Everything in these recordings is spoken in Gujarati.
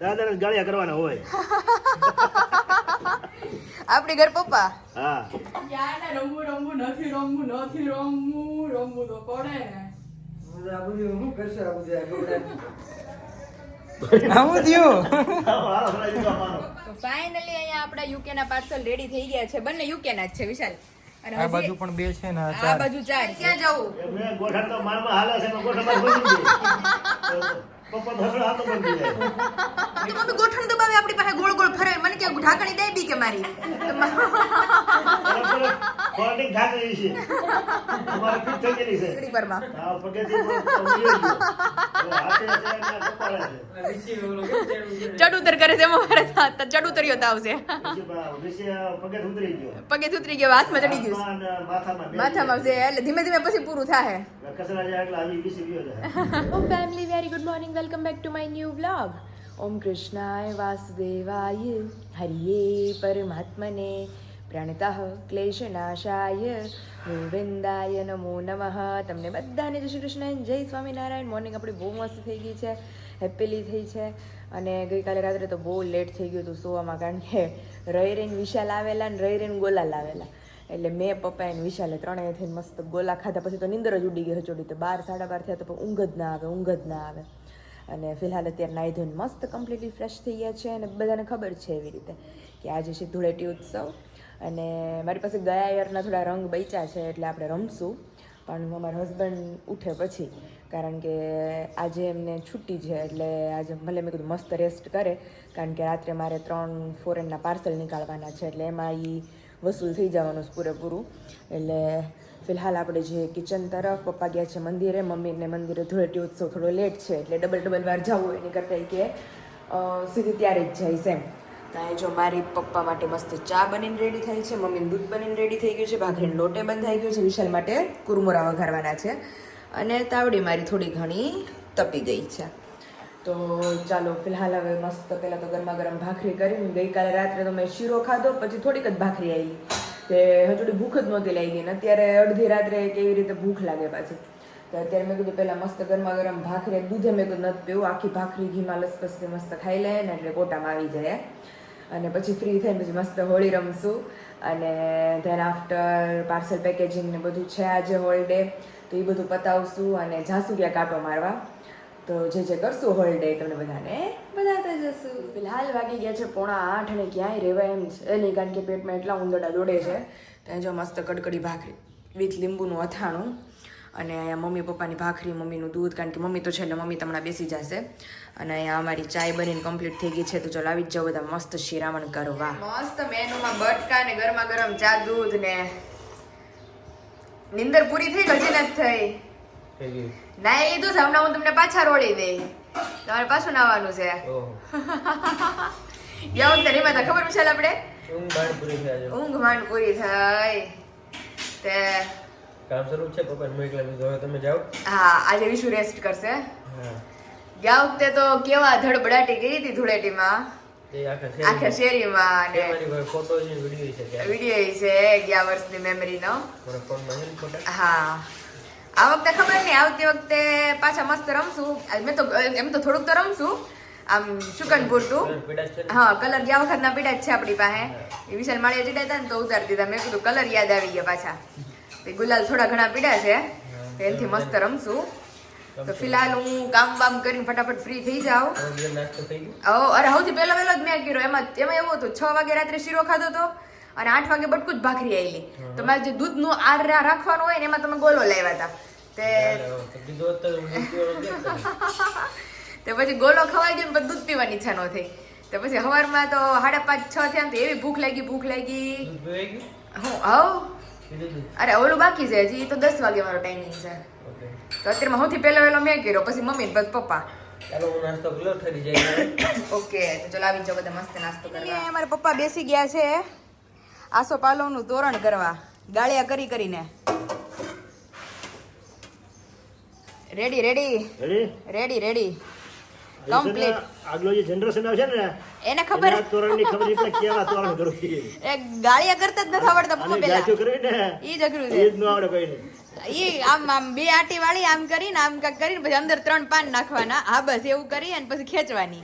દાદાને ગાળિયા કરવાના હોય. આપણી ઘર પપ્પા હા યાર રમવું રમવું નથી રમવું નથી રમવું રમવું તો પડે ને હું કરશે આ બધું આવું થયું હાલો, ભલાઈ દીધો અમારો. તો ફાઇનલી અહીંયા આપણા યુકે ના પાર્સલ રેડી થઈ ગયા છે. બંને યુકે ના જ છે વિશાલ. અને આ હજી બાજુ પણ બે છે ને આ બાજુ ચાર. ક્યાં જવું? એમને ગોઠણ તો મારમાં હાલે છે, એમાં ગોઠણમાં બની જાય. પપ્પા તો હસડા હાથો બંધ થઈ જાય. તો મમ્મી ગોઠણ દબાવે આપણી પાસે ગોળ ગોળ ફરાય. મને કે ઢાંકણી દે બી કે મારી. કોલ્ડિંગ ઢાંકણી છે. અમારે ફિટ થઈ ગયેલી છે. ઘડી પરમાં. હા, પગેથી તો ઉડી ગયો. હાથે હાથે એમને કપાળે છે. ચડુતર કરે છે અમારે ચડુતરીઓ તાવ છે. પછી નીચે પગેથી ઉતરી ગયો. પગે ઉતરી ગયો, હાથમાં ચડી ગયું. હાથમાં અને માથામાં બે માથામાં છે એટલે ધીમે ધીમે પછી પૂરું થાય. કચરા જાય એટલે આવી વિસી ગયો છે. Oh family, very good morning, welcome back to my new vlog. ઓમ કૃષ્ણાય વાસુદેવાય હરિયે પરમાત્મને પ્रणतઃ ક્લેશનાશાય ગોવિંદાય નમો નમઃ. તમને બધાને જય શ્રી કૃષ્ણ, જય સ્વામિનારાયણ. મોર્નિંગ આપણી બહુ મસ્ત થઈ ગઈ છે, હેપીલી થઈ છે. અને ગઈકાલે રાત્રે તો બહુ લેટ થઈ ગયું હતું સુવામાં, કારણ કે રહીરેન વિશાલ આવેલા ને રહીરેન ગોલા લાવેલા. એટલે મેં પપ્પા અને વિશાલે ત્રણેય થઈને મસ્ત ગોલા ખાધા. પછી તો નીંદર જ ઉડી ગઈ હચોડી. તો 12 સાડા 12 થયા તો પણ ઊંઘ જ ના આવે. અને ફિલહાલ અત્યારે નાહી ધોઈને મસ્ત કમ્પ્લીટલી ફ્રેશ થઈ ગયા છે. અને બધાને ખબર છે એવી રીતે કે આજે છે ધૂળેટી ઉત્સવ. અને મારી પાસે ગયા યરના થોડા રંગ બચ્યા છે એટલે આપણે રમશું. પણ અમારા હસબન્ડ ઉઠે પછી, કારણ કે આજે એમને છુટ્ટી છે. એટલે આજે ભલે મેં કીધું મસ્ત રેસ્ટ કરે, કારણ કે રાત્રે મારે 3 ફોરેનના પાર્સલ નીકાળવાના છે. એટલે એમાં એ વસૂલ થઈ જવાનું છે પૂરેપૂરું. એટલે ફિલહાલ આપણે જે કિચન તરફ, પપ્પા ગયા છે મંદિરે, મમ્મીને મંદિરે ધૂળેટી ઉત્સવ થોડો લેટ છે એટલે ડબલ વાર જવું એની કરતાં કે સીધી ત્યારે જ જઈશ એમ. ત્યાં જો મારી પપ્પા માટે મસ્ત ચા બનીને રેડી થઈ છે, મમ્મીનું દૂધ બનીને રેડી થઈ ગયું છે, ભાખરીનો લોટે બંધ થઈ ગયો છે, વિશાલ માટે કુરમુરા વઘારવાના છે, અને તાવડી મારી થોડી ઘણી તપી ગઈ છે. તો ચાલો ફિલહાલ હવે મસ્ત પહેલાં તો ગરમા ગરમ ભાખરી કરીને, ગઈકાલે રાત્રે તો મેં શીરો ખાધો, પછી થોડીક જ ભાખરી આવી તે હજુ ભૂખ જ નહોતી લાગી ને અત્યારે અડધી રાત્રે કેવી રીતે ભૂખ લાગે પાછી. તો અત્યારે મેં કીધું પહેલાં મસ્ત ગરમા ગરમ ભાખરી, દૂધે મેં કીધું નથી પીવું, આખી ભાખરી ઘીમાં લસપસથી મસ્ત ખાઈ લે ને એટલે કોટામાં આવી જાય. અને પછી ફ્રી થઈને પછી મસ્ત હોળી રમશું. અને ધેન આફ્ટર પાર્સલ પેકેજિંગ ને બધું છે આજે હોલિડે, તો એ બધું પતાવશું અને જાશું ક્યાં કાંટો મારવા. તો જે કરશું હોલિડે તમને બધાને બતાવતા જશું. ફિલહાલ વાગી ગયા છે 7:45 અને ક્યાંય રહેવાય એમ છે નહીં, કારણ કે પેટમાં એટલા ઉંદરડા દોડે છે. ત્યાં જો મસ્ત કડકડી ભાખરી વિથ લીંબુનું અથાણું, અને અહીંયા મમ્મી પપ્પાની ભાખરી, મમ્મીનું દૂધ, કારણ કે મમ્મી તો છે એટલે મમ્મી તમને બેસી જશે. અને અહીંયા અમારી ચાય બનીને કમ્પ્લીટ થઈ ગઈ છે. તો ચાલો આવી જ જાઓ બધા મસ્ત શિરામણ કરવા. મસ્ત મેનુમાં બટકા ને ગરમા ગરમ ચા દૂધ ને. નીંદર પૂરી થઈ ગઈ નથી થઈ? નાઈ લીધું છે, હમણાં હું તમને પાછા રોળી દઈ. તમારે પાછું નાવાનું છે. ગયા વખતે રીમા તા ખબર વિશાલ આપણે ઊંઘ માંડ પૂરી થઈ તે કામ શરૂ છે. પપ્પા મોકલા દીધો, હવે તમે જાઓ. હા, આજે વિશુ રેસ્ટ કરશે. ગયા વખતે તો કેવા ધડબડાટી ગઈ હતી ધૂળેટીમાં, એ આખા શેરીમાં. અને મારી ફોટો છે, વિડિયો છે, વિડીયો છે ગયા વર્ષની મેમરીનો. મારા ફોનમાં છે ફોટો. હા, આ વખતે ખબર નહીં, આવતી વખતે પાછા મસ્ત રમશું. મેં તો એમ તો થોડુંક તો રમશું આમ શુકન પૂરતું. હા, કલર ગયા વખત ના પીડા જ છે આપણી પાસે. એ વિશાલ માળીયા ચીડા હતા ને તો ઉતારી દીધા. મેં કીધું કલર યાદ આવી ગયા પાછા. ગુલાલ થોડા ઘણા પીડા છે, એનાથી મસ્ત રમશું. તો ફિલહાલ હું કામ બામ કરીને ફટાફટ ફ્રી થઈ જાઉં. અરે સૌથી પહેલો વહેલો જ મેં કર્યો. એમાં એવું હતું, 6 વાગે રાત્રે શીરો ખાધો હતો અને 8 વાગે બટકું જ ભાખરી આવેલી. તો મારે જે દૂધનું આર રાખવાનું હોય ને એમાં તમે ગોલો લાવ્યા હતા તે પછી ગોલો ખવાઈ ગયો ને પછી દૂધ પીવાની ઈચ્છા ન થઈ. તો પછી સવારમાં તો 5:30 6 થયા તો એવી ભૂખ લાગી. હું અરે ઓલું બાકી છે હજી, તો 10 વાગે મારો ટાઈમિંગ છે. તો અત્યારમાં સૌથી પહેલો વહેલો મેં કર્યો, પછી મમ્મી ને પછી પપ્પા. ચાલો હું નાસ્તો કરો ઠરી જાય. ઓકે, તો ચલો આવી જાઓ બધા મસ્ત નાસ્તો કરવા. અમારા પપ્પા બેસી ગયા છે આસોપાલવનું તોરણ કરવા, ગાળિયા કરીને. Ready complete. આગલો જે જનરેશન આવશે ને એને ખબર તોરણની ખબર એટલે કેવા તોરણ કરવું. એ ગાળિયા કરતા જ નથી આવડતા પપ્પા પેલા. કરવી ને ઈ જ અઘરું છે. એ જ ન આવડે કોઈને. ઈ આમ બે આટી વાળી આમ કરીને આમ કાક કરીને પછી અંદર 3 પાન નાખવાના. હા બસ એવું કરી અને પછી ખેંચવાની.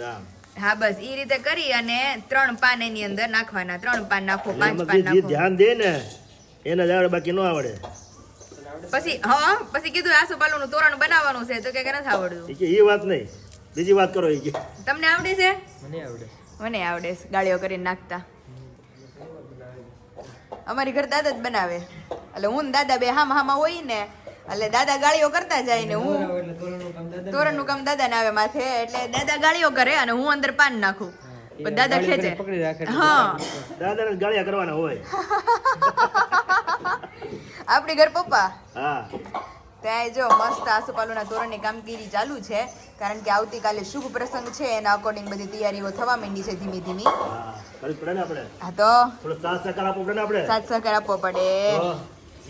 હા હા બસ એ રીતે કરી અને 3 પાન એની અંદર નાખવાના. 3 પાન નાખો, 5 એમાં પાન જે નાખો. ધ્યાન દે ને એને જ આવડે, બાકી ન આવડે. પછી પછી કીધું આસોપાલવનું તોરણ બનાવવાનું છે તો કે નથી આવડતું. એ કે એ વાત નહીં, બીજી વાત કરો. એ કે તમને આવડે છે? મને આવડે. મને આવડે છે ગાળીઓ કરીને નાખતા. અમારી ઘર દાદા જ બનાવે, એટલે હું ને દાદા બે હામાં હોય ને, એટલે દાદા ગાળીઓ કરતા જાય ને હું એટલે તોરણનું કામ દાદા તોરણનું કામ દાદા ને આવે માથે, એટલે દાદા ગાળીઓ કરે અને હું અંદર પાન નાખું. પણ દાદા ખેંચે. પકડી રાખે. હા દાદાને ગાળિયા કરવાના હોય. આપણી ઘર પપ્પા હા ત્યાં જો મસ્ત આસોપાલવના તોરણની કામગીરી ચાલુ છે, કારણ કે આવતીકાલે શુભ પ્રસંગ છે, એના અકોર્ડિંગ બધી તૈયારીઓ થવા માંડી છે ધીમી ધીમી. હા કરવું પડે ને આપણે. હા તો થોડો સાથ સહકાર આપવો પડે ને આપણે. સાથ સહકાર આપવો પડે. તો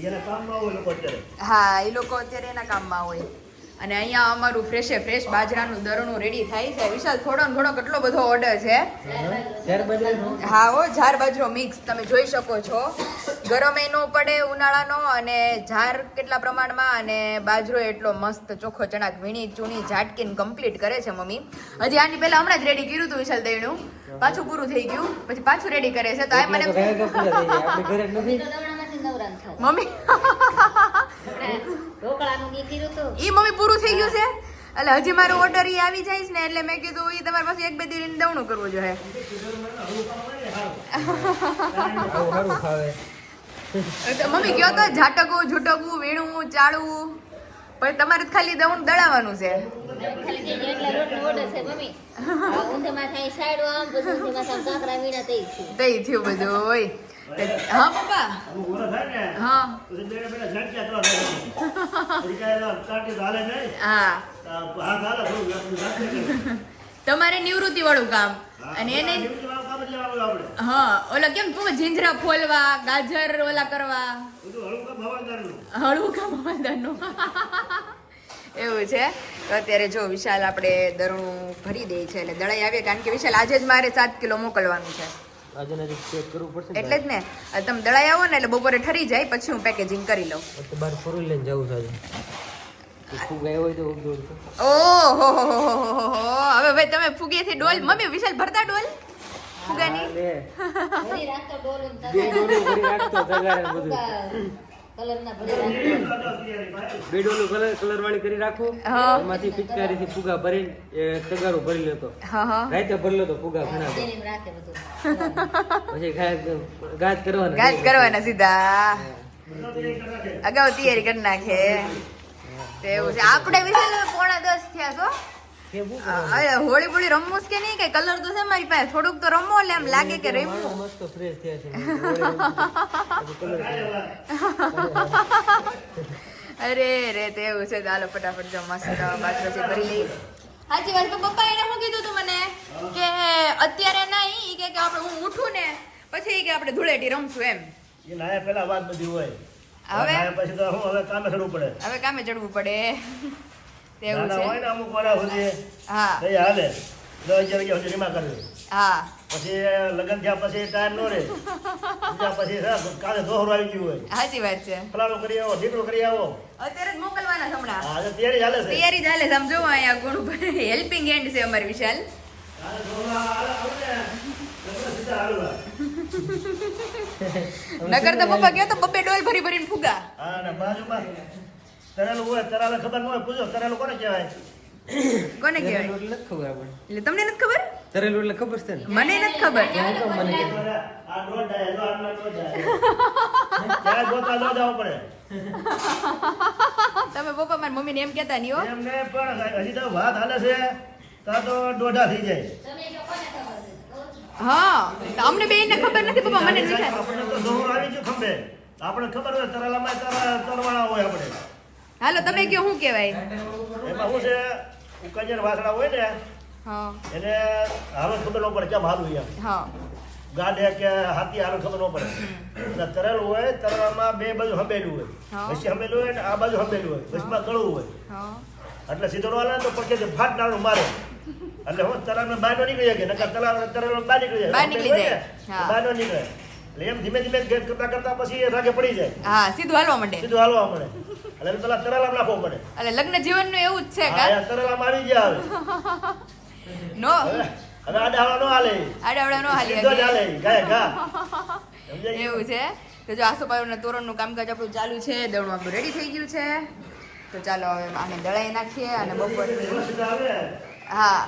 એને કામમાં હોય લોકો અત્યારે. હા એ લોકો અત્યારે એના કામમાં હોય. અને અહીંયા અમારું ફ્રેશ બાજરાનું દરણું રેડી થાય છે. વિશાલ થોડો ને થોડો કેટલો બધો ઓર્ડર છે. હા હો, જાર બાજરો મિક્સ તમે જોઈ શકો છો. ગરમ એ ન પડે ઉનાળાનો, અને જાર કેટલા પ્રમાણમાં, અને બાજરો એટલો મસ્ત ચોખ્ખો ચણાક વીણી ચૂણી ઝાટકીને કમ્પ્લીટ કરે છે મમ્મી. હજી આની પહેલા હમણાં જ રેડી કર્યું હતું વિશાલ દહીણું, પાછું પૂરું થઈ ગયું, પછી પાછું રેડી કરે છે. તો આ મને મમ્મી ઈ મમ્મી પૂરું થઈ ગયું છે, એટલે હજી મારો ઓર્ડર ઈ આવી જાય છે ને, એટલે મેં કીધું ઈ તમારે પાસે 1-2 દી દવણું કરવું જોઈએ. સારું ખાવે. મમ્મી કયો તો ઝાટકવું ઝૂટકવું વીણવું ચાળવું, પછી તમારે ખાલી દવણું દળાવવાનું છે. તઈ થયું બધું હોય. હા પપ્પા. અમુક ઓલા થાય ને હા પછી બેઠા બેઠા ઝાટક્યા કરવા લાગે. પછી કાંઈ કાંટી તો હાલે નહીં. હા હાથ હાલે થોડું ઝાટક્યા કરે. તમારે નિવૃત્તિ વાળું કામ, અને એને નિવૃત્તિવાળું કામ જ લેવાનું આપણે. હા ઓલા કેમ તું જીંજરા ફોલવા, ગાજર ઓલા કરવા, બધું હળવું કામ હવાલદારનું. હળવું કામ હવાલદારનું. એવું છે. તો અત્યારે જો વિશાલ આપણે દરણું ભરી દે છે, એટલે દળાઈ આવીએ, કારણ કે વિશાલ આજે જ મારે 7 કિલો મોકલવાનું છે, આજે નજીક ચેક કરવું પડશે. એટલે જ ને. તમે દળાઈ આવો ને એટલે બપોરે ઠરી જાય, પછી હું પેકેજિંગ કરી લઉં. તો બાર ફોરું લઈને જવું છે આજે. ફૂગ આવ્યો હોય તો ઉગડો. ઓહો હવે ભાઈ તમે ફુગેથી ડોલ, મમ્મી વિશાલ ભરતા ડોલ ફુગાની. બે ડોલું ભરી રાખતો તગારે બધું. બે ડોલું કલર વાળી કરી રાખું, હા. એમાંથી પિચકારીથી ફુગા ભરીને એ તગારો ભરી લેતો. હા રાતે ભરી લેતો ફુગા ઘણા તો. પછી ગાજ કરવાના. ગાજ કરવાના સીધા, અગાઉ તૈયારી કરી નાખે. એવું છે. આપણે વિશાલ 9:45 થયા તો હોળી બોળી રમવું છે કે નહીં? કઈ કલર તો છે મારી પાસે, થોડુંક તો રમો, એટલે એમ લાગે કે રમવું. મસ્ત ફ્રેશ થયા છે. અરે રે તે એવું છે. ચાલો ફટાફટ જો મસ્ત બાજરો છે ભરી લઈ. સાચી વાત. પપ્પા એને શું કીધું તું મને કે અત્યારે નહીં, કે આપણે હું ઉઠું ને પછી કે આપણે ધૂળેટી રમશું એમ. એ નાયા પહેલા વાત બધી હોય. હવે નાયા પછી તો હું હવે કામે ચડવું પડે. હવે કામે ચડવું પડે. તેવું નાના હોય છે. ને અમુક વાળા સુધી હા તઈ હાલે. 10 વાગ્યા સુધી રીમા કરવી. હા પછી લગ્ન થયા પછી ટાઈમ નો રહે. બીજા પછી કાલે દોહરો આવી ગયું હોય. સાચી વાત છે. ફલાણું કરી આવો, ઢીકણું કરી આવો. અત્યારે જ મોકલવાના છે હમણાં. આજે તૈયારી ચાલે છે. તૈયારી ચાલે છે. સમજો અહીંયા ગુણુભાઈ હેલ્પિંગ હેન્ડ છે અમારી વિશાલ. કાલે દોહરો આવું ને, લગ્ન સીધા હાલવા. નગર તો પપ્પા કહો તો બબ્બે ડોલ ભરી ભરીને ફુગા. હા ને બાજુમાં તરેલું હોય, તરાલે ખબર ન હોય, પૂછો તરેલું કોને કહેવાય? કોને કહેવાય? તરેલું એટલે નથી ખબર આપણને. એટલે તમને નથી ખબર? તરેલું એટલે ખબર છે ને. મને નથી ખબર. ત્યાં તો મને કે આ દોઢ જાય, જો આટલા દોઢ જાય. ત્યાં ગોતા ન જવું પડે. તમે પપ્પા મારી મમ્મીને એમ કહેતા નહીં હો. એમને પણ હજી તો વાત હાલે છે ત્યાં તો દોઢા થઈ જાય. હા તો અમને બેયને ખબર નથી પપ્પા, મને નથી ખબર. આપણે તો દોહરો આવી ગયો ખંભે. આપણે ખબર હોય તરાલામાં તરવાળા હોય આપણે. હાલો તમે કયો શું કહેવાય? એમાં શું છે, ઉકાજર વાસણા હોય ને હા એને હાલો ખબર ન પડે કેમ હાલવું એમ. હા ગાડે કે હાથી હાલો ખબર ન પડે. અને તરેલું હોય, તરવામાં બે બાજુ હંબેલું હોય. હા. વચ્ચે હંબેલું હોય ને આ બાજુ હંબેલું હોય, વચમાં ગળું હોય. હા એટલે સીધો નો હાલે ને તો પડકે ફાટ નાનું મારે. એટલે હું તરાને બહાર નો નીકળી શકે, નકર તરેલો બહાર નીકળી જાય. બહાર નીકળી જાય. હા. બહાર નો નીકળે. એટલે એમ ધીમે ધીમે કરતા કરતા પછી રાગે પડી જાય, હા સીધું હાલવા માંડે. સીધું હાલવા મળે. એટલે પેલા તરાલામાં નાખવો પડે. એટલે લગ્ન જીવનનું એવું જ છે હા, કા? આ તરાલામાં આવી ગયા હવે. નો હવે આડાવાળો નો હાલે આડાવડા નો હાલી સીધો જ હાલે ગાય ઘા એવું છે તો જો આસોપાલવના તોરણનું કામકાજ આપણું ચાલુ છે દળનું આપણું રેડી થઈ ગયું છે તો ચાલો હવે આને દળાઈ નાખીએ અને બપોરની સીધો આવે હા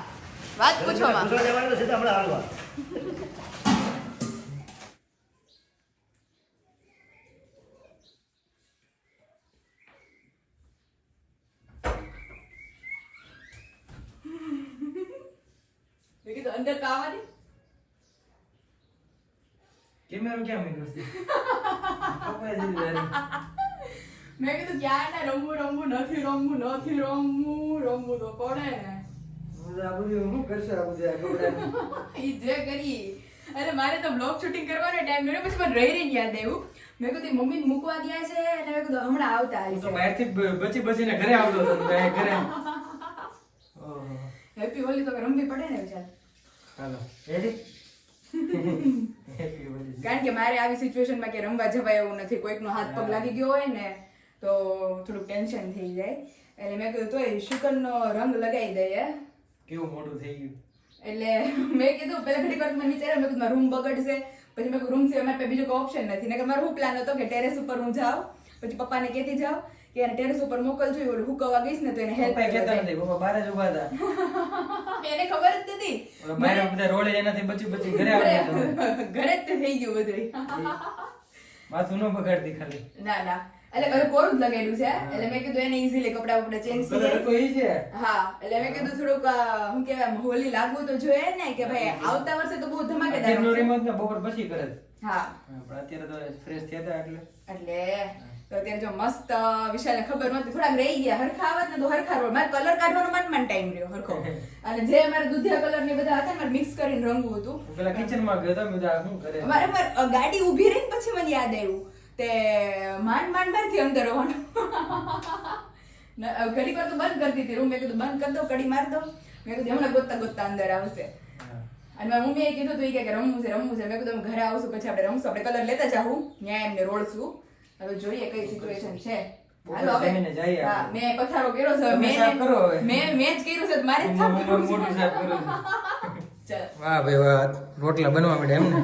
વાત પૂછો માં પૂછવા જવાનું સીધા હમણાં હાલવા મેં કીધું અંદર કાવાની કેમેરો ક્યાં મૂક્યો છે કપાઈ દીધી તારી. મેં કીધું ક્યાં ને રમવું નથી રમવું તો પડે ને હું તો આ બધું શું કરશે આ બધું આ કપડાનું? ઈ જે કરી અને મારે તો બ્લોગ શૂટિંગ કરવાનો ટાઈમ મળ્યો પછી મને રહી યાદ આવ્યું મેં કીધું મમ્મી મૂકવા ગયા છે અને મેં કીધું હમણાં આવતા હું તો હશે બહારથી બચીને ઘરે આવતો હતો તો મેં ઘરે ઓહો. હેપી હોલી તો રમવી પડે ને વિચાર હાલો રેડી હેપી હોલી. કારણ કે મારે આવી સિચ્યુએશનમાં કે રમવા જવાય એવું નથી કોઈકનો હાથ પગ લાગી ગયો હોય ને તો થોડુંક ટેન્શન થઈ જાય એટલે મેં કીધું તોય શુકનનો રંગ લગાવી દઈએ કેવું મોટું થઈ ગયું. એટલે મેં કીધું પેલા ઘડી વાર મને વિચાર્યું મેં કીધું મારો રૂમ બગડશે પછી મેં રૂમ સિવાય મારે પાસે બીજો કોઈ ઓપ્શન નથી ને કે મારો શું પ્લાન હતો કે ટેરેસ ઉપર હું જાઉં પછી પપ્પાને કહેતી જાઉં કે એને ટેરેસ ઉપર મોકલજો ઓલું હુકવવા ગઈશ ને તો એને હેલ્પ પપ્પાએ કહેતા નથી પપ્પા બહાર જ ઊભા હતા. એને ખબર જ નથી ઓલા બહાર બધા રોડે એનાથી બચી ઘરે આવ્યા હતા. ઘરે જ તે થઈ ગયું બધું માથું ન બગાડતી ખાલી. ના ના એટલે ઘરે કોરું જ લગાડ્યું છે એટલે મેં કીધું એને ઈઝીલી કપડા બપડા ચેન્જ કલર તો ઈ છે. હા એટલે મેં કીધું થોડુંક શું કહેવાય હોલી લાગવું તો જોઈએ ને કે ભાઈ આવતા વર્ષે તો બહુ ધમાકેદાર અત્યારનો હશે. remote ને બપોર પછી કરે છે. હા પણ અત્યારે તો ફ્રેશ થયા હતા એટલે એટલે તો અત્યારે જો મસ્ત વિશાલને ખબર નહોતી થોડાક રહી ગયા હરખા આવત ને તો હરખા રોડ મારે કલર કાઢવાનો મન ટાઈમ રહ્યો હરખો અને જે મારે દૂધિયા કલર ને બધા હતા ને મારે મિક્સ કરીને રંગવું હતું હું પેલા કિચનમાં ગયો તો મેં કીધું આ શું કરે મારે ગાડી ઊભી રહીને પછી મને યાદ આવ્યું તે માંડ બારથી અંદર આવવાનું ઘડી વાર તો બંધ કરતી હતી રૂમ મેં કીધું બંધ કરી દો કડી માર દો મેં કીધું હમણાં ગોતતા અંદર આવશે અને મારી મમ્મીએ કીધું તું કે રમવું છે મેં કીધું ઘરે આવશું પછી આપણે રમશું આપણે કલર લેતા જાઉં ન્યાય એમને રોડશું હવે જોઈએ કઈ સિચ્યુએશન છે હાલો હવે જમીને જઈએ હા આપણે. મેં પથારો કર્યો છે તમે સાફ કરો હવે. મેં જ કર્યું છે તો મારે જ સાફ કરવું છે. મોટું સાફ કરું છું. ચાલ વાહ ભાઈ વાહ રોટલા બનવા માંડે એમ ને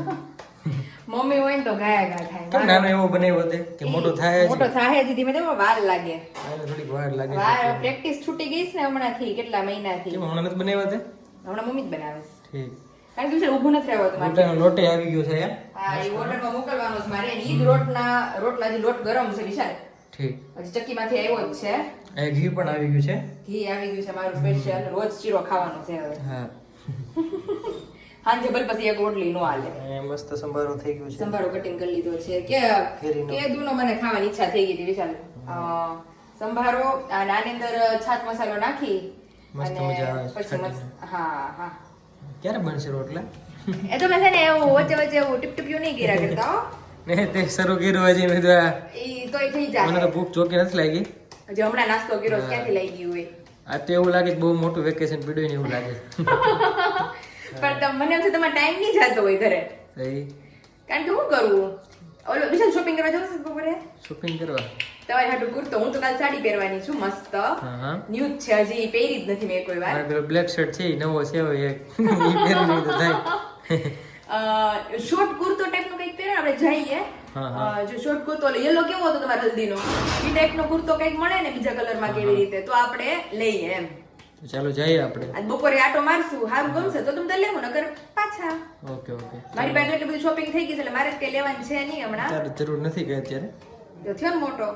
મમ્મી હોય ને તો ગાયા ગા કેમ નાનો એવો બનાવ્યો તે કે મોટો થાય મોટો થાય જ ધીમે ધીમે વાર લાગે આને થોડીક વાર લાગે વાર છે. પ્રેક્ટિસ છૂટી ગઈ છે ને હમણાંથી કેટલા મહિનાથી કેમ હમણાં નથી બનાવ્યો તે હમણાં મમ્મી જ બનાવે છે ઠીક કારણ કે વિશાલ ઊભું નથી રહેવાતું મારે રોટલાનો લોટે આવી ગયો છે યાર હા એ ઓર્ડરમાં મોકલવાનો છે મારે ઈ જ રોટલા હજી લોટ ગરમ છે વિશાલ ઠીક હજી ચક્કીમાંથી આવ્યો જ છે આ ઘી પણ આવી ગયું છે ઘી આવી ગયું છે મારું સ્પેશિયલ રોજ ચીરો ખાવાનો છે હવે હા સાંજે ભલે પછી એક રોટલી નો હાલે એ મસ્ત સંભારો થઈ ગયો છે સંભારો કટિંગ કરી લીધો છે કે કેરીનો. કેદુનો મને ખાવાની ઈચ્છા થઈ ગઈ હતી વિશાલ સંભારો અને આની અંદર છાશ મસાલો નાખી મસ્ત અને મજા આવે પછી છાંટીને. હા હા ક્યારે બનશે રોટલા એ તો મેં છે ને એવું વચ્ચે વચ્ચે એવું ટીપટીપ્યું નહીં કર્યા કરતા હો. ને તે શરૂ કર્યું હજી મેં કીધું આ ઈ તોય થઈ મને જાય તો ભૂખ ચોકી નથી લાગી હજી હમણાં નાસ્તો કર્યો છે, ક્યાંથી લઈ ગયું હોય આ તો એવું લાગે કે બહુ મોટું વેકેશન પીડ્યું ને એવું લાગે પણ મને એમ છે તમારે ટાઈમ નહીં જતો હોય ઘરે તો એ કારણ કે શું કરવું ઓલો વિશાલ શોપિંગ કરવા જવું છે બપોરે શોપિંગ કરવા તમારે હાટું કુર્તો હું તો કાલ સાડી પહેરવાની છું મસ્ત હા ન્યૂઝ છે હજી પહેરી જ નથી મેં કોઈ વાર મારે પેલો બ્લેક શર્ટ છે ઈ નવો છે હવે એક ઈ પહેરી લઈએ તો થાય શોર્ટ કુર્તો ટાઈપનો કંઈક પહેરે આપણે જઈએ હા, જો શોર્ટ કુર્તો યલો કેવો હતો તમારા હલ્દીનો એ ટાઈપનો કુર્તો કંઈક મળે ને બીજા કલરમાં કેવી રીતે તો આપણે લઈએ એમ તો ચાલો જઈએ આપણે આજ બપોરે આટો મારશું સારું ગમશે તો તમે લેવું નકર પાછા ઓકે ઓકે મારી પાસે એટલી બધી શોપિંગ થઈ ગઈ છે એટલે મારે જ કઈ લેવાની છે નહીં હમણાં અત્યારે જરૂર નથી કે અત્યારે તો થયો ને મોટો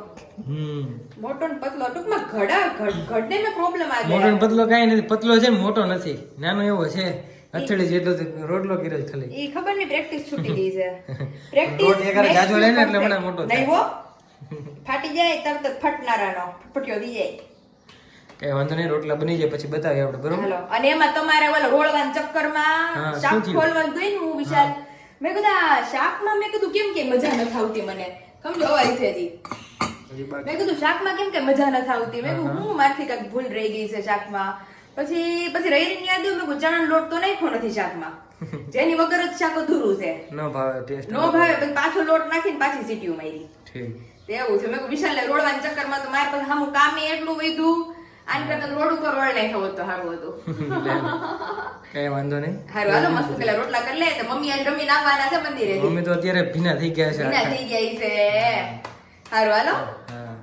હમ મોટો ને પતલો ટૂંકમાં ઘડને મેં પ્રોબ્લેમ આ મોટો ને પતલો કાંઈ નથી પતલો છે ને મોટો નથી નાનો એવો છે અથડી જેટલો તો રોટલો કર્યો છે ખાલી એ ખબર નહીં પ્રેક્ટિસ છૂટી ગઈ છે પ્રેક્ટિસ રોટ એકારે જાજો લે ને એટલે હમણાં મોટો થાય. નહીં હો ફાટી જાય તરત જ ફટનારાનો ફટફટ્યો થઈ જાય કઈ વાંધો નહીં રોટલા બની જાય પછી બતાવીએ આપણે બરોબર હાલો અને એમાં તમારે ઓલો રોળવાના ચક્કરમાં હા, શાક શું થયું? ખોલવાનું ગઈ ને હું વિશાલ મેં કીધું આ શાકમાં મેં કીધું કેમ કે મજા નથી આવતી મને સમજો અવાય છે હજી હજી બાકી મેં કીધું શાકમાં કેમ કે મજા નથી આવતી મેં કીધું હું મારથી કાંઈક ભૂલ રહી ગઈ છે શાકમાં પછી રહી યાદ આવ્યું મેં કીધું ચણાનો લોટ તો નાખ્યો નથી શાકમાં જેની વગર જ શાક અધૂરું છે ન ભાવે ટેસ્ટ નો ભાવે પછી પાછો લોટ નાખીને પાછી સીટીઓ મારી ઠીક તેવું છે મેં કીધું વિશાલને રોળવાના ચક્કરમાં તો મારે પછી સામું કામે એટલું વધ્યું આની કરતા તો રોડ ઉપર રોડ નાખ્યો હોત તો સારું હતું. કઈ વાંધો નહીં. હારું હાલો મસ્ત પેલા રોટલા કરી લે તો મમ્મી આને રમીને આવવાના છે મંદિરે. મમ્મી તો અત્યારે ભીના થઈ ગયા છે ભીના થઈ ગયા છે. હારું હાલો. હા.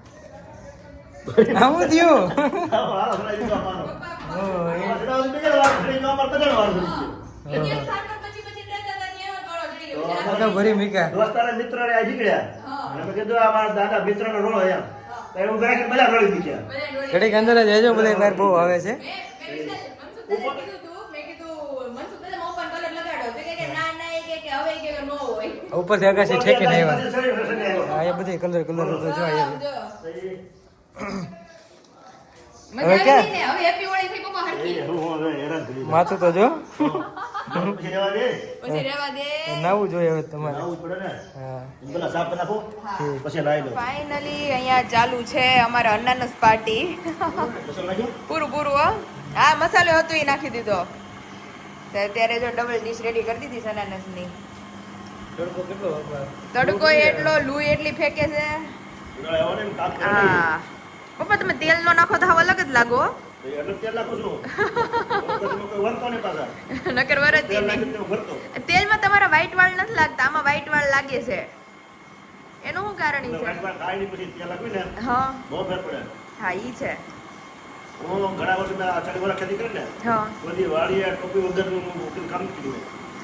આવું થયું. હાલો ભલા જીતો અમારો ઓ, એ. અમારો બીજા વાર ફરી જો અમાર બધાનો વાર થઈ ગયો. પછી રહેતા હતા ને એમાં ગળો ચડી ગયો. આખા ભરી મીકા. દોસ્તારા મિત્રોને આ નીકળ્યા અને મેં કીધું આ મારા દાદા મિત્રનો રોળો એમ તો એવું કરે કે બધા રોળી દીધા. બધાને રોડ ઘડીક અંદર જ રહેજો, બધા બહાર બહુ આવે છે. મેં કીધું તું મેં કીધું મનસુખ દાદા ઓપન કલર લગાડો તો કે ના ના એ કે હવે કે નો હોય. ઉપરથી આકાશી ઠેકીને આવ્યા. સરી આવ્યા. હા, એ બધી કલર તો જો અહીંયા. મજા હવે ક્યાં? આવી ને હવે હેપી હોળી થઈ પપ્પા હરખી. હું હવે હેરાન કરી દઉં. માથું તો જો. પછી રહેવા દે. પછી રહેવા દે. નાવું જોઈએ હવે તમારે. આવું જ પડે ને. હા. પેલા સાફ કરી નાખો પછી નાઈ દો. ફાઇનલી અહીંયા ચાલુ છે અમારા અનાનસ પાર્ટી. પછી નાખજો. પૂરું પૂરું હો. હા મસાલો હતો એ નાખી દીધો. તો અત્યારે જો ડબલ ડીશ રેડી કરી દીધી છે અનાનસની. તડકો કેટલો હતો? તડકો એટલો લૂ એટલી ફેંકે છે. ઉનાળે આવો ને એમ કાપ કરી હા પપ્પા તમે તેલ નો નાખો તો હાવ અલગ જ લાગો હો. દઈએ. એટલે તેલ નાખું છું. તમે કોઈ વરતો નહીં પાછા. નકર વરત તેલ નહીં. નાખીને તમે ભરતો. તેલમાં તમારા વ્હાઈટ વાળ નથી લાગતા, આમાં વ્હાઈટ વાળ લાગે છે. એનું શું કારણ એટલે છે? વાટવા કાઢીને પછી તેલ નાખ્યું ને હા બહુ ફેર પડે. હા ઈ છે. હું ઘણા વર્ષ મેં આ 40 વર્ષ ખેતી કરી ને હા બધી વાડીએ ટોપી વગરનું કામ કર્યું.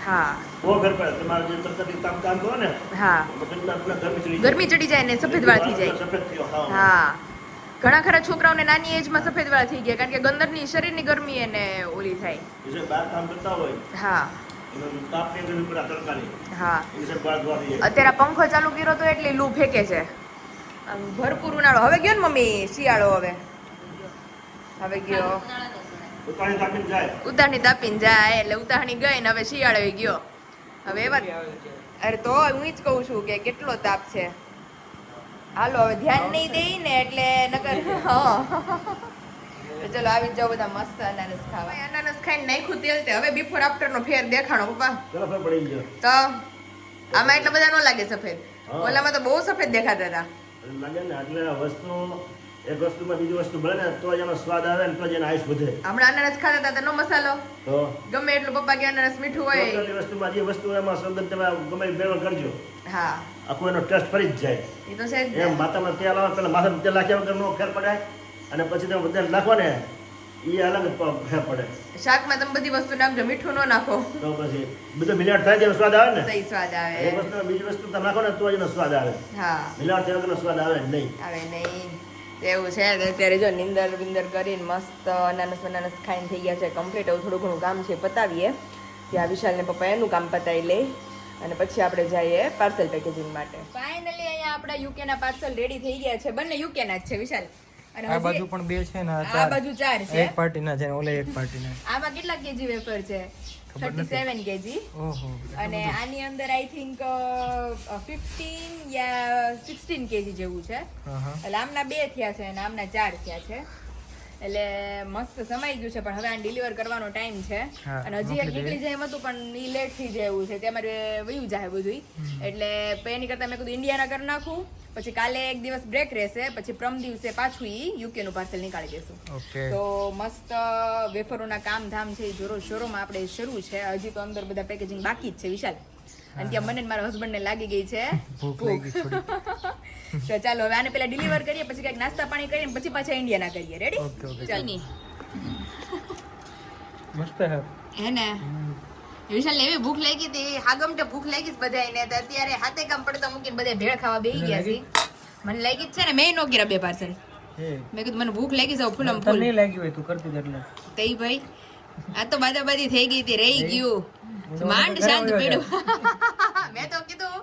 હા બહુ ફેર પડે. તમારે જે તરત કામ કરો ને હા પછી પેલા ગરમી ચડી જાય. ગરમી ચડી જાય ને સફેદ વાળ થઈ જાય. સફેદ થયો હા. હા ઘણા ખરા છોકરાઓને નાની એજમાં સફેદ વાળ થઈ ગયા કારણ કે ગંદરની શરીરની ગરમી એને ઓલી થાય. જે બહાર કામ કરતા હોય હા એનો તાપની ગરમી પડે આ તડકાની હા એ વિશે બાળ ધોવા થઈ જાય. અત્યારે આ પંખો ચાલુ કર્યો તો એટલી લૂ ફેંકે છે. આમ ભરપૂર ઉનાળો હવે ગયો ને મમ્મી શિયાળો હવે ગયો ઉતાણી તાપીને જાય. ઉતાહણી તાપીને જાય એટલે ઉતાહણી ગઈ ને હવે શિયાળો ગયો. હવે એવા અરે તો હું જ કહું છું કે કેટલો તાપ છે. હાલો હવે ધ્યાન નહીં દઈ ને એટલે નકર હા તો ચલો આવી જાઓ બધા મસ્ત અનાનસ ખાવા. અનાનસ ખાઈને નાખ્યું તેલ તે હવે બિફોર આફ્ટર નો ફેર દેખાણો પપ્પા. ચલો ફેર પડી ગયો. તો આમાં એટલા બધા ન લાગે સફેદ. હા. ઓલામાં તો બહુ સફેદ દેખાતા હતા. લાગે ને એટલે વસ્તુ એક વસ્તુમાં બીજી વસ્તુ ભળે ને તો જ એનો સ્વાદ આવે ને તો જ એનો આયુષ વધે. હમણાં અનાનસ ખાતા હતા તો નો મસાલો તો ગમે એટલું પપ્પા કે અનાનસ મીઠું હોય. ટોટલી વસ્તુમાં જે વસ્તુ એમાં સંબંધ તમે ગમે એ ભેળવણ કરજો હા આખો એનો ટેસ્ટ ફરી જ જાય. એ તો છે જ એમ ને. માથામાં તેલ આવે પેલા માથામાં તેલ નાખ્યા વગર નો ફેર પડે અને પછી તમે બધા નાખો ને એ અલગ જ ફેર પડે. શાકમાં તમે બધી વસ્તુ નાખજો મીઠું ન નાખો તો પછી બધું મિલાવટ થાય તેનો સ્વાદ આવે ને. સહી સ્વાદ એ આવે. વસ્તુ બીજી વસ્તુ તમે નાખો ને તો જ એનો સ્વાદ આવે. હા મિલાવટ થયા વગરનો સ્વાદ આવે જ નહીં. આવે નહીં. એવું છે તો અત્યારે જો નિંદર બિંદર કરીને મસ્ત અનાનસ ખાઈને થઈ ગયા છે કમ્પ્લીટ. હવે થોડું ઘણું કામ છે પતાવીએ ત્યાં વિશાલ ને પપ્પા એનું કામ પતાવી લે અને પછી આપણે જઈએ પાર્સલ પેકેજિંગ માટે. ફાઇનલી અહીંયા આપણા યુકે ના પાર્સલ રેડી થઈ ગયા છે. બંને યુકે ના જ છે વિશાલ. અને આ હજી બાજુ પણ બે છે ને આ બાજુ 4 છે. એક પાર્ટીના છે ને ઓલે એક પાર્ટીના. આમાં કેટલા કેજી વેફર છે? 37 કેજી. ઓહો. અને આની અંદર આઈ થિંક 15 યા 16 કેજી જેવું છે. હા હા. એટલે આમના 2 થયા છે અને આમના 4 થયા છે. એટલે મસ્ત સમાઈ ગયું છે પણ હવે આ ડિલિવર કરવાનો ટાઈમ છે. હા, અને હજી એક નીકળી જાય એમ હતું પણ ઈ લેટ થઈ જાય એવું છે. તે મારે વયું જાય બધું. એટલે એની કરતા મેં કીધું ઇન્ડિયાના કરી નાખું. પછી કાલે એક દિવસ બ્રેક રહેશે પછી પ્રમ દિવસે પાછું ઈ યુકે નું પાર્સલ નીકાળી દેશું. ઓકે. તો મસ્ત વેફરોના કામ ધામ છે જોરો શોરોમાં આપણે શરૂ છે. હજી તો અંદર બધા પેકેજિંગ બાકી જ છે વિશાલ. અને ત્યાં મને ને મારા હસબન્ડ ને લાગી ગઈ છે ભૂખ લાગી થોડી. તો ચાલો હવે આને પેલા ડિલિવર કરીએ પછી કઈક નાસ્તા પાણી કરીએ પછી પાછા ઇન્ડિયાના કરીએ. રેડી? Okay okay. ચાલ ની મસ્ત હે. હે ને વિશાલ એવી ભૂખ લાગી હતી હાગમટે ભૂખ લાગી જ બધાયને તો અત્યારે હાથે કામ પડતો મૂકીને બધા ભેળ ખાવા બેહી ગયા છે. મને લાગી જ છે ને મેં નો કર્યા 2 પાર્સલ. હે. મેં કીધું મને ભૂખ લાગી જાવ ફૂલમ તને ફૂલ. નહીં લાગ્યું હોય તું કરતી જ એટલે. તઈ ભાઈ આ તો બાદાબાદી થઈ ગઈ હતી રહી ગયું માંડ શાંત પડ્યું. મેં તો કીધું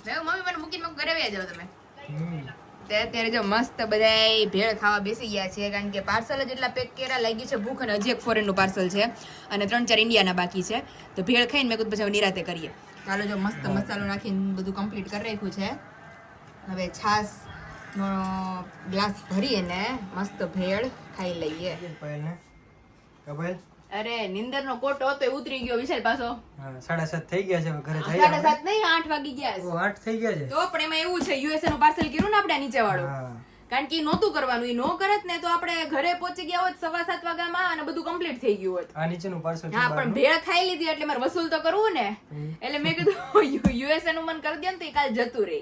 મેં મમ્મી મને મૂકીને ઘરે વયા જાવ તમે. તે અત્યારે જો મસ્ત બધાય ભેળ ખાવા બેસી ગયા છે કારણ કે પાર્સલ જ એટલા પેક કર્યા લાગી છે ભૂખ. અને હજી એક ફોરેન નું પાર્સલ છે અને 3-4 ઇન્ડિયાના બાકી છે. તો ભેળ ખાઈને મેં કીધું પછી હવે નિરાતે કરીએ. ચાલો જો મસ્ત મસાલો નાખીને બધું કમ્પ્લીટ કરી રાખ્યું છે. હવે છાસ નો ગ્લાસ ભરીને મસ્ત ભેળ ખાઈ લઈએ. પાયલ ને કપાલ. અરે નિંદરનો કોટો હતો એ ઉતરી ગયો વિશાલ પાછો. હા 7:30 થઈ ગયા છે હવે ઘરે જઈએ. 7:30 નહીં 8 વાગી ગયા છે. ઓ 8 થઈ ગયા છે. તો પણ એમાં એવું છે યુએસએ નું પાર્સલ કર્યું ને આપણે નીચે વાળું હા. કારણ કે ઈ નહોતું કરવાનું, ઈ નો કરત ને તો આપણે ઘરે પહોંચી ગયા હોત 7:15 વાગ્યામાં અને બધું કમ્પ્લીટ થઈ ગયું હોત. આ નીચેનું પાર્સલ હા પણ ભેળ ખાઈ લીધી એટલે મારે વસૂલ તો કરવું ને, એટલે મેં કીધું યુએસએ નું મન કરી દે ને તો ઈ કાલ જતું રહે.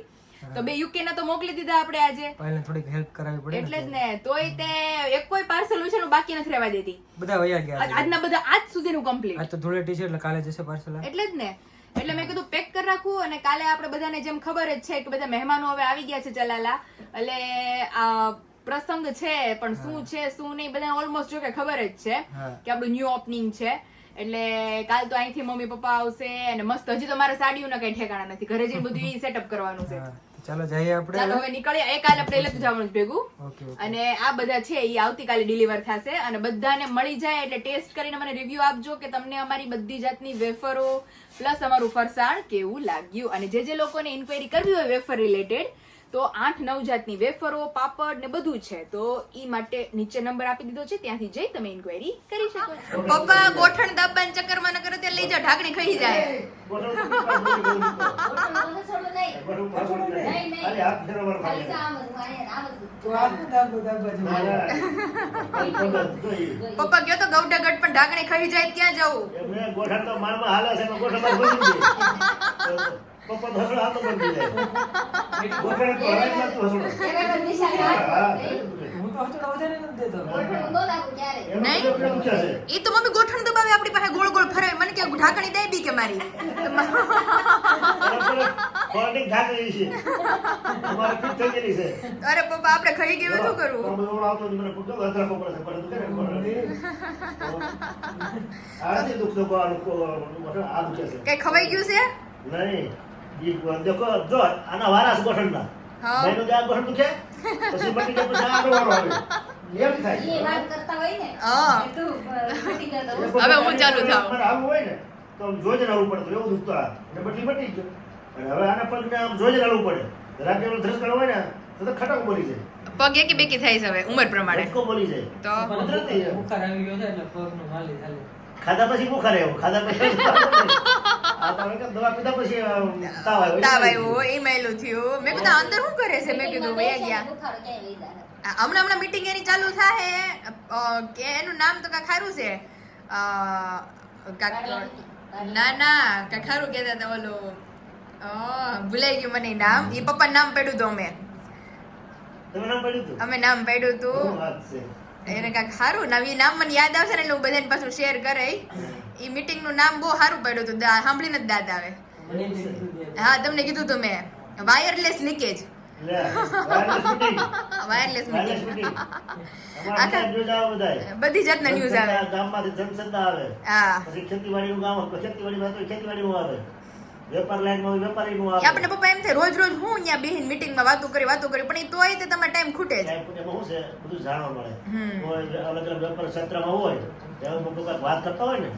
તો બે યુકે ના તો મોકલી દીધા આપણે આજે, પહેલા થોડીક હેલ્પ કરાવવી પડે એટલે જ ને. તોય તે એક કોઈ પાર્સલ છે બાકી નથી રહેવા દેતી. બધા વયા ગયા છે. આજના બધા આજ સુધીનું કમ્પ્લીટ. આજ તો ધૂળેટી છે એટલે કાલે જશે પાર્સલ. એટલે જ ને, એટલે મેં કીધું પેક કરી રાખું અને કાલે આપણે બધાને જેમ ખબર જ છે કે બધા મહેમાનો હવે આવી ગયા છે ચલાલા, એટલે આ પ્રસંગ છે પણ શું છે શું નહીં બધા ઓલમોસ્ટ જો કે ખબર જ છે કે આપણું ન્યુ ઓપનિંગ છે. એટલે કાલ તો અહીંથી મમ્મી પપ્પા આવશે અને મસ્ત. હજી તો મારે સાડીઓના કઈ ઠેકાણા નથી, ઘરે જઈને બધું સેટઅપ કરવાનું છે. ચાલો જઈએ આપણે. ચાલો હવે નીકળીએ. એ કાલે આપણે લેતું જવાનું છે ભેગું. અને આ બધા છે એ આવતીકાલે ડિલિવર થશે અને બધાને મળી જાય એટલે ટેસ્ટ કરીને મને રિવ્યુ આપજો કે તમને અમારી બધી જાતની વેફરો પ્લસ અમારું ફરસાણ કેવું લાગ્યું. અને જે લોકોને ઇન્ક્વાયરી કરવી હોય વેફર રિલેટેડ તો 8-9 જાતની વેફરો પાપડ ને બધું છે, તો ઈ માટે નીચે નંબર આપી દીધો છે, ત્યાંથી જઈ તમે ઇન્ક્વાયરી કરી શકો. પપ્પા ગોઠણ દબાણ ચક્કરમાં ન કરે તે લઈ જાઓ, ઢાંકણી ખાઈ જાય. પપ્પા કયો તો ગૌડા ગઢ પણ ઢાંકણી ખાઈ જાય ક્યાં જવું? ગોઠણ તો મારમાં હાલે છે, ગોઠણ માં બની જાય. પપ્પા ધસડો હાથો બની જાય. ગોઠણ તો હરાઈ જ નતું હસડો. હું તો હચડો વધારે નથી દેતો. નહીં ઈ તો મમ્મી ગોઠણ દબાવે આપણી પાસે ગોળ ગોળ ફરાય. મને કે ઢાંકણી દઈ બી કે મારી કોલ્ડિંગ ઢાંકણી છે. તમારે ફિટ થઈ ગયેલી છે. અરે પપ્પા આપણે ખાઈ ગયું શું કરવું? તમે આવતો મને પૂછો અધરા પકડે છે પણ આથી દુખ તો આ દુખે છે. કઈ ખવાઈ ગયું છે? નહીં ઈ દેખો જો આના વારાસ ગોઠણના મેનો જે આ ગોઠણ દુખે પછી બટી કે પછી આગળ વાળો આવે એમ થાય. એ વાત કરતા હોય ને હા તો બટી કરતા હોય. હવે હું ચાલુ થાઉં. મારે આવું હોય ને તો જોજે રહેવું પડે તો એવું દુખતો આ એટલે બટી ગયો. અને હવે આના પગને આમ જોજે રહેવું પડે. રાતે એનો ધ્રસ કરવો હોય ને તો ખટક બોલી જાય. પગ એકી બેકી થાય છે હવે ઉંમર પ્રમાણે ધક્કો બોલી જાય. તો કુદરતી છે. બુખાર આવી ગયો છે એટલે પગનું માલી ચાલે. ખાધા પછી બુખાર આવ્યો. ખાધા પછી આ તો કે દવા પીધા પછી તાવ આવ્યો. તાવ આવ્યો એ મેલું થયું. મેં કીધું અંદર શું કરે છે? મેં કીધું વયા ગયા. બુખારો ક્યાંય વહી જાય. હમણાં મીટિંગ એની ચાલુ થાય કે એનું નામ તો કાંઈ ખારું છે. ના કાંઈ ખારું કહેતા હતા ઓલું ભૂલાઈ ગયું મને નામ. એ પપ્પાનું નામ પડ્યું હતું તમે નામ પડ્યું હતું? અમે નામ પડ્યું શું હતું વાત છે. એને કાંઈક સારું નવી નામ મને યાદ આવશે ને એટલે હું બધાને પાછું શેર કરે. એ મીટિંગ નું નામ બહુ સારું પડ્યું હતું, સાંભળીને જ દાદ આવે. મને એમ કીધું છે. હા તમને કીધું તું મેં વાયરલેસ લીકેજ. લે wireless meeting. Wireless wireless meeting meeting. અમારા ન્યૂઝ આવે બધાય. બધી જાતના ન્યૂઝ આવે. ગામમાંથી જનસત્તા આવે. હા પછી ખેતીવાડીનું ગામ ખેતીવાડીમાં તો ખેતીવાડીનું આવે. વેપાર લાઈનમાં વેપારીનું એ આવે. આપણને પપ્પા એમ થાય રોજ રોજ હું અહીંયા બેહીને મીટિંગમાં વાતો કરી પણ એ તોય તે તમારે ટાઈમ ખૂટે જ. ટાઈમ એમાં શું છે બધું જાણવા મળે. હમ. કોઈ અલગ અલગ વેપાર ક્ષેત્રમાં હોય ત્યારે અમુક લોકો કાંઈક વાત કરતા હોય ને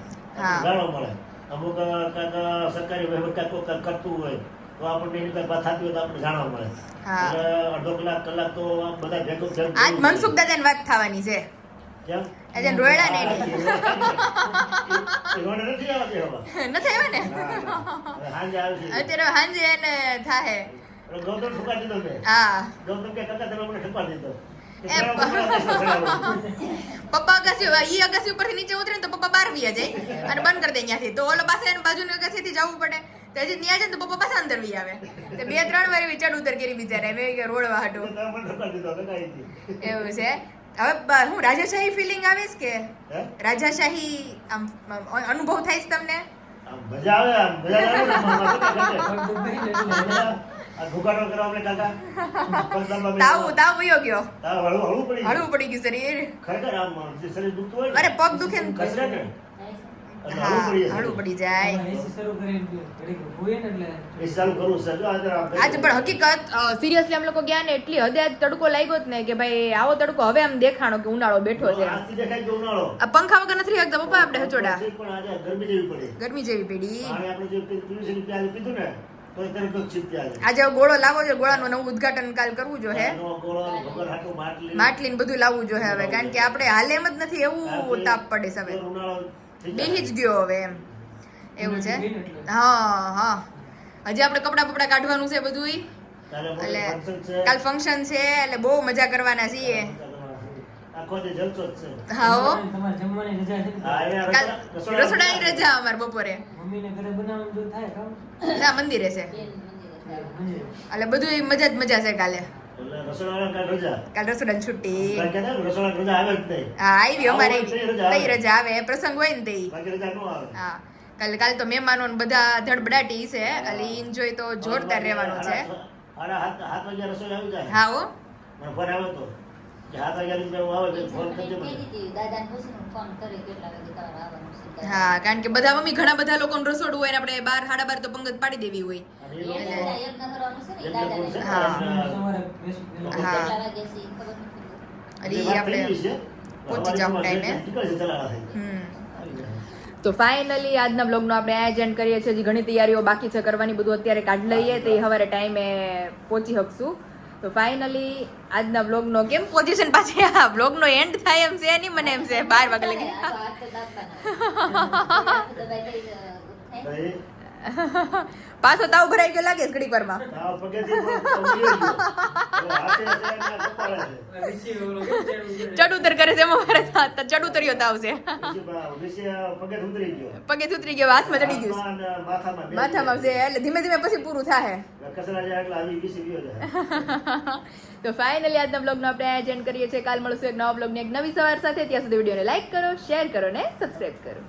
હા. જાણવા મળે. અમુક કાંઈક સરકારી વહીવટ કાંઈક કરતું હોય તો આપણને એની કાંઈક વાત થતી હોય તો આપણને જાણવા મળે. હા. એટલે અડધો કલાક તો બધા ભેગું આજ મનસુખ દાદાની વાત થવાની છે. કેમ આજે રોયડા ને એની. રોડ નથી આવવા દેવા. નથી આવ્યા ને હવે સાંજે આવશે. અત્યારે સાંજે એને થાહે. એટલે ગૌતમ ઠુકા દીધો મેં. હા ગૌતમ કે કાકા તમે મને ઠુકા દીધો. કે એ પેલા મને કશું ચડાવો. પપ્પા અગાસી અગાસી ઉપરથી નીચે ઉતરે ને તો પપ્પા બહાર વ્યા જાય અને બંધ કરી દે ત્યાંથી. તો ઓલો પાસે એને બાજુની અગાસીથી જવું પડે. તો હજી ત્યાં જાય ને તો પપ્પા પાછા અંદર વી આવે. તો 2-3 વાર એવી ચડ ઉતર કરી બિચારા મેં કે રોડવા હાટું. તમે મને ઠુકા દીધો કે કાંઈ નથી. એવું છે. હવે હું રાજાશાહી ફિલિંગ આવીશ કે હે? રાજાશાહી આમ અનુભવ થાય છે તમને? આમ મજા આવે આમ મજા આવે ને મામા તો કાંઈ પગ દબાઈને એટલે આ ઘુઘાટો કરવા આપણે કાકા પગદંબા તાવ વયો ગયો. તાવ હળવું પડી ગયું. હળવું પડી ગયું શરીર. ખરેખર આમ જે શરીર દુખતું હોય અરે પગ દુખે ને કચરા ને એટલે હા હળવું પડી જાય. હળવું પડી જાય. એસી શરૂ કરીને ઘડીક ઊભું હોય ને એટલે એ ચાલુ કરવું છે જો આજે આજે પણ હકીકત સિરિયસલી અમે લોકો ગયા ને એટલી હદે આજ તડકો લાગ્યો જ ને કે ભાઈ આવો તડકો હવે આમ દેખાણો કે ઉનાળો બેઠો છે. આજથી દેખાય જો ઉનાળો આ પંખા વગર નથી રાખતા પપ્પા આપણે હચોડા. પણ આજે ગરમી જેવી પડી. ગરમી જેવી પડી. પાણી આપણે જે પીવું છે ને પ્યાજ પીધું ને તો એ તરત જ છીપતી આવે. આજે હવે ગોળો લાવવો જોઈએ. ગોળાનું નવું ઉદ્ઘાટન કાલ કરવું જોઈએ. એનો ગોળો વગર હાટું માટલી માટલી ને બધું લાવવું જોઈએ હવે કારણ કે આપણે હાલે એમ જ નથી એવું તાપ પડે છે હવે. ઉનાળો થઈ જાય. બેહી જ ગયો હવે એમ એવું છે. હા હા હજી આપણે કપડા બપડા કાઢવાનું છે બધું. કાલે મોટું એટલે function છે. કાલ ફંક્શન છે એટલે બહુ મજા કરવાના છીએ. આખો દી જલસો જ છે. હા હો. તમારે જમવાની રજા છે ને? હા, અહીંયા કાલ રસોડા- રસોડાની રજા અમાર બપોરે. મમ્મીને ઘરે બનાવવાનું જો થાય કામ ના મંદિરે છે બેન મંદિરે જાય. એટલે બધું મજા જ મજા છે કાલે. એટલે રસોડાવાળા કાલ રજા. કાલ રસોડાની છુટ્ટી. કારણ કે ને રસોડાની રજા આવે જ નહીં. હા આવી અમારે આવું હોય તો રજા તઈ આવે. રજા આવે પ્રસંગ હોય ને તઈ. બાકી રજા ન આવે. હા કાલ તો મહેમાનો ને બધા ધડબડાટી છે એટલે એન્જોય તો જોરદાર રહેવાનું છે. સાડા સાત વાગ્યા રસોઈ આવી જાય. હા હો. મને ફોન આવ્યો હતો કે 7 વાગ્યાની મેં હું આવે એટલે ફોન કરજો મને. કહેતી હતી, દાદાને પૂછીને હું ફોન કરી કેટલા વાગે તમારે આવવાનું છે. હા કારણ કે બધા મમ્મી ઘણા બધા લોકોનું રસોડું હોય ને આપણે 12 સાડા 12 તો પંગત પાડી દેવી હોય. અને એ યજ્ઞ લોકો યજ્ઞ કરવાનું છે ને, યજ્ઞ દાદાને. કરશે. હા. સવારે બેસું પેલા. હા. કેટલા વાગે છે એ ખબર નથી. એટલે વાત આપણે થઈ ગઈ છે. પહોંચી જાવ ટાઈમે. નીકળે છે ચલાવા થઈ. હમ આવી જાય. તો ફાઇનલી આજના બ્લોગનો આપણે આયોજન કરીએ છીએ. હજી ઘણી તૈયારીઓ બાકી છે કરવાની, બધું અત્યારે કાઢી લઈએ તો એ સવારે ટાઈમે પહોંચી શકશું. તો ફાઇનલી આજના બ્લોગનો કેમ પોઝિશન પાછી આ બ્લોગનો એન્ડ થાય એમ છે નહીં, મને એમ છે 12 વાગે લગી. આ તો હાથ તો દાબવાના. હાથ દબાઈ થઈ થાય. તો એ પાછો તાવ ભરાઈ ગયો લાગે છે ઘડીક વારમાં. તાવ પગેથી પણ ઉડી ગયો. હવે હાથે છે ને કપાળે છે. ઋષિ ઓલો કેમ ચડવું પડે? ચડ ઉતર કરે છે એમાં મારે ચડ ઉતર્યો તાવ છે. નીચે પગેથી ઉતરી ગયો. પગે ઉતરી ગયો, હાથમાં ચડી ગયું છે. હાથમાં અને માથામાં બે માથામાં છે એટલે ધીમે ધીમે પછી પૂરું થાય. કચરા જાય એટલે આવી ઘીસી ગયો જાય. તો ફાઇનલી આજના બ્લોગનો આપણે આયોજન કરીએ છીએ. કાલ મળશું એક નવા બ્લોગની એક નવી સવાર સાથે. ત્યાં સુધી વિડીયોને લાઈક કરો, શેર કરો ને સબસ્ક્રાઇબ કરો.